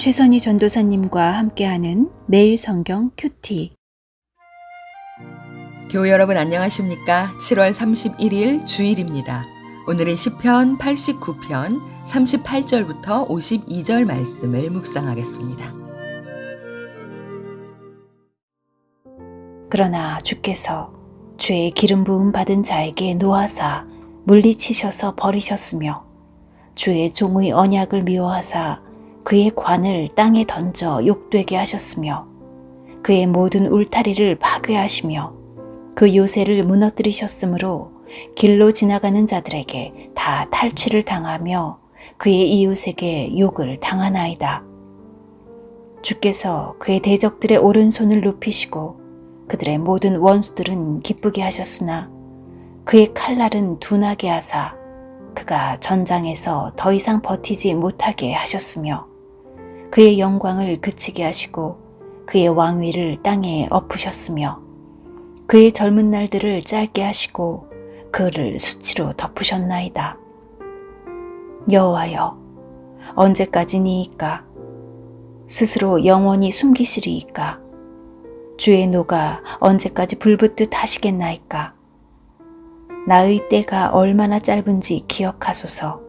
최선희 전도사님과 함께하는 매일 성경 큐티. 교회 여러분 안녕하십니까? 7월 31일 주일입니다. 오늘은 시편 89편 38절부터 52절 말씀을 묵상하겠습니다. 그러나 주께서 주의 기름 부음 받은 자에게 노하사 물리치셔서 버리셨으며 주의 종의 언약을 미워하사 그의 관을 땅에 던져 욕되게 하셨으며 그의 모든 울타리를 파괴하시며 그 요새를 무너뜨리셨으므로 길로 지나가는 자들에게 다 탈취를 당하며 그의 이웃에게 욕을 당하나이다. 주께서 그의 대적들의 오른손을 높이시고 그들의 모든 원수들은 기쁘게 하셨으나 그의 칼날은 둔하게 하사 그가 전장에서 더 이상 버티지 못하게 하셨으며 그의 영광을 그치게 하시고 그의 왕위를 땅에 엎으셨으며 그의 젊은 날들을 짧게 하시고 그를 수치로 덮으셨나이다. 여호와여, 언제까지니이까? 스스로 영원히 숨기시리이까? 주의 노가 언제까지 불붙듯 하시겠나이까? 나의 때가 얼마나 짧은지 기억하소서.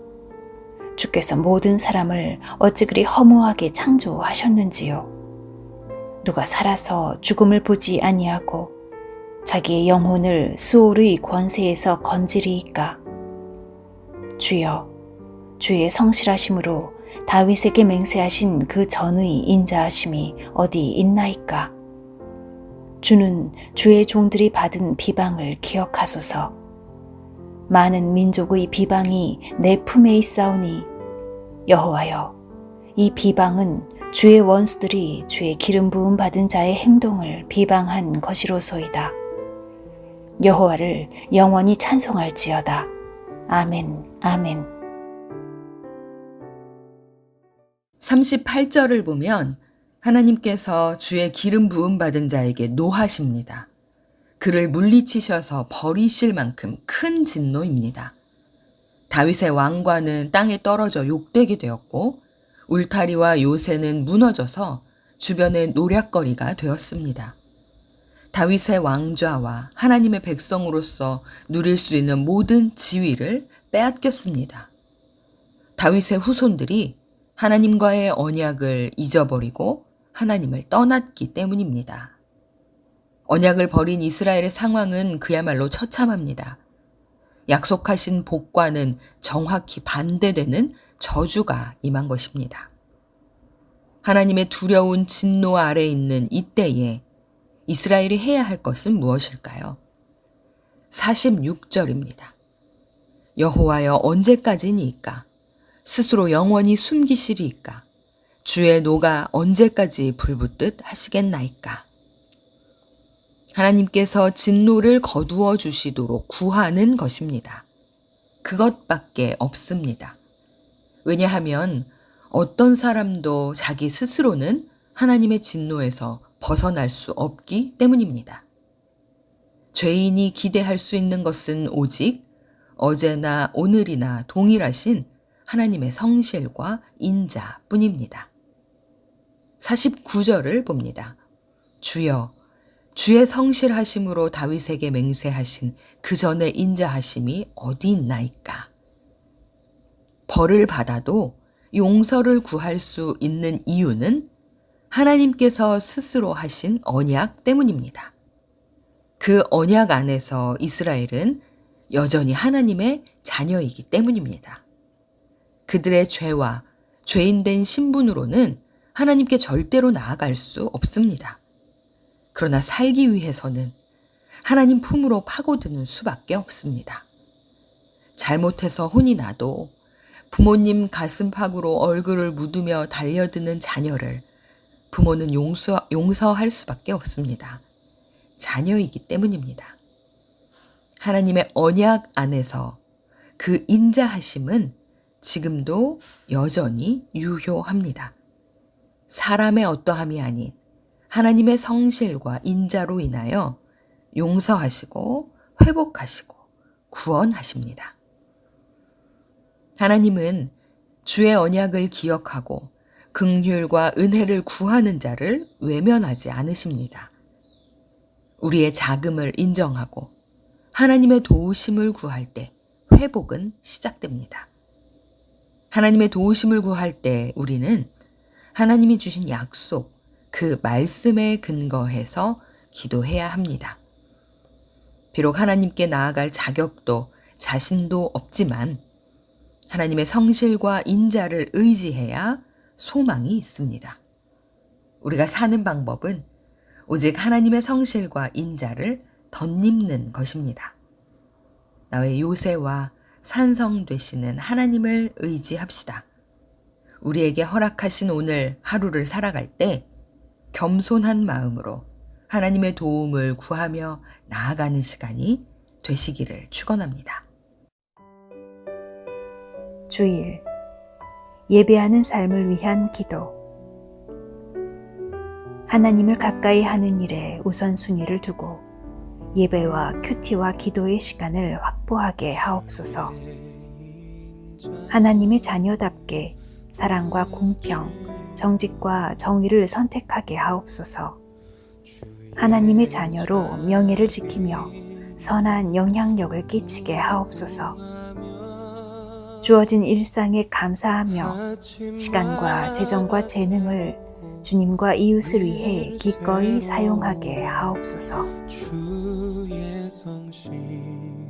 주께서 모든 사람을 어찌 그리 허무하게 창조하셨는지요. 누가 살아서 죽음을 보지 아니하고 자기의 영혼을 수올의 권세에서 건지리이까? 주여, 주의 성실하심으로 다윗에게 맹세하신 그 전의 인자하심이 어디 있나이까? 주는 주의 종들이 받은 비방을 기억하소서. 많은 민족의 비방이 내 품에 있사오니 여호와여, 이 비방은 주의 원수들이 주의 기름 부음 받은 자의 행동을 비방한 것이로소이다. 여호와를 영원히 찬송할지어다. 아멘, 아멘. 38절을 보면 하나님께서 주의 기름 부음 받은 자에게 노하십니다. 그를 물리치셔서 버리실 만큼 큰 진노입니다. 다윗의 왕관은 땅에 떨어져 욕되게 되었고 울타리와 요새는 무너져서 주변의 노략거리가 되었습니다. 다윗의 왕좌와 하나님의 백성으로서 누릴 수 있는 모든 지위를 빼앗겼습니다. 다윗의 후손들이 하나님과의 언약을 잊어버리고 하나님을 떠났기 때문입니다. 언약을 버린 이스라엘의 상황은 그야말로 처참합니다. 약속하신 복과는 정확히 반대되는 저주가 임한 것입니다. 하나님의 두려운 진노 아래 있는 이때에 이스라엘이 해야 할 것은 무엇일까요? 46절입니다. 여호와여, 언제까지니이까? 스스로 영원히 숨기시리이까? 주의 노가 언제까지 불붙듯 하시겠나이까? 하나님께서 진노를 거두어 주시도록 구하는 것입니다. 그것밖에 없습니다. 왜냐하면 어떤 사람도 자기 스스로는 하나님의 진노에서 벗어날 수 없기 때문입니다. 죄인이 기대할 수 있는 것은 오직 어제나 오늘이나 동일하신 하나님의 성실과 인자뿐입니다. 49절을 봅니다. 주여, 주의 성실하심으로 다윗에게 맹세하신 그 전의 인자하심이 어디 있나이까? 벌을 받아도 용서를 구할 수 있는 이유는 하나님께서 스스로 하신 언약 때문입니다. 그 언약 안에서 이스라엘은 여전히 하나님의 자녀이기 때문입니다. 그들의 죄와 죄인된 신분으로는 하나님께 절대로 나아갈 수 없습니다. 그러나 살기 위해서는 하나님 품으로 파고드는 수밖에 없습니다. 잘못해서 혼이 나도 부모님 가슴팍으로 얼굴을 묻으며 달려드는 자녀를 부모는 용서할 수밖에 없습니다. 자녀이기 때문입니다. 하나님의 언약 안에서 그 인자하심은 지금도 여전히 유효합니다. 사람의 어떠함이 아닌 하나님의 성실과 인자로 인하여 용서하시고 회복하시고 구원하십니다. 하나님은 주의 언약을 기억하고 긍휼과 은혜를 구하는 자를 외면하지 않으십니다. 우리의 자금을 인정하고 하나님의 도우심을 구할 때 회복은 시작됩니다. 하나님의 도우심을 구할 때 우리는 하나님이 주신 약속, 그 말씀에 근거해서 기도해야 합니다. 비록 하나님께 나아갈 자격도 자신도 없지만 하나님의 성실과 인자를 의지해야 소망이 있습니다. 우리가 사는 방법은 오직 하나님의 성실과 인자를 덧입는 것입니다. 나의 요새와 산성 되시는 하나님을 의지합시다. 우리에게 허락하신 오늘 하루를 살아갈 때 겸손한 마음으로 하나님의 도움을 구하며 나아가는 시간이 되시기를 축원합니다. 주일 예배하는 삶을 위한 기도. 하나님을 가까이 하는 일에 우선순위를 두고 예배와 큐티와 기도의 시간을 확보하게 하옵소서. 하나님의 자녀답게 사랑과 공평, 정직과 정의를 선택하게 하옵소서. 하나님의 자녀로 명예를 지키며 선한 영향력을 끼치게 하옵소서. 주어진 일상에 감사하며 시간과 재정과 재능을 주님과 이웃을 위해 기꺼이 사용하게 하옵소서. 주의 성실이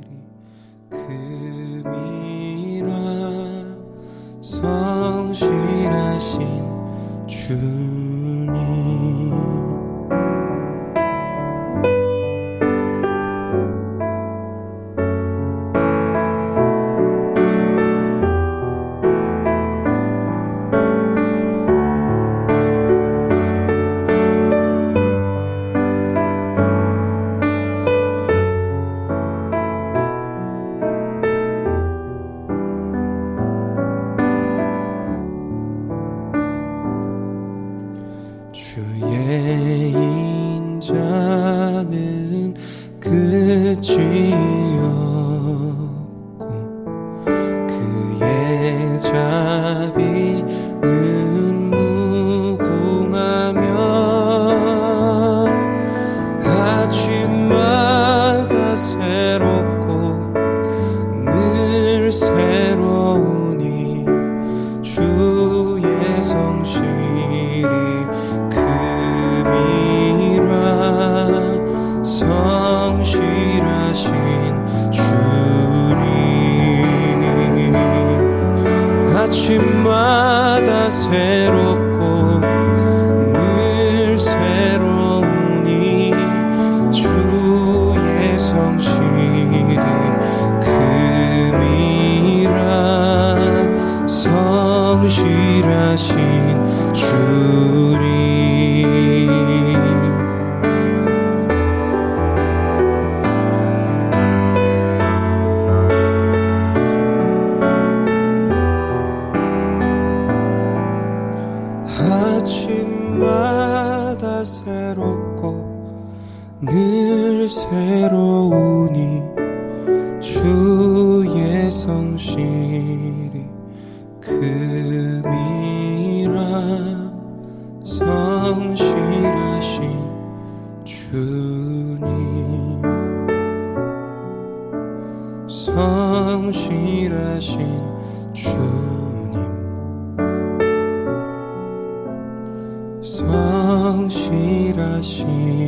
금이라 성실하신 주님. 주의 인자는 끝이 없고 그의 자비는 무궁하며 아침마다 새롭고 늘 새로우니 주의 성실이 금이라 성실하신 주님. 아침마다 새롭고 늘 새로우니 주의 성실이 금이라 성실하신 주님. 아침마다 새롭고 늘 새로우니 주의 성실이 금이라 성실하신 주님. 성실하신 주님. 성실하신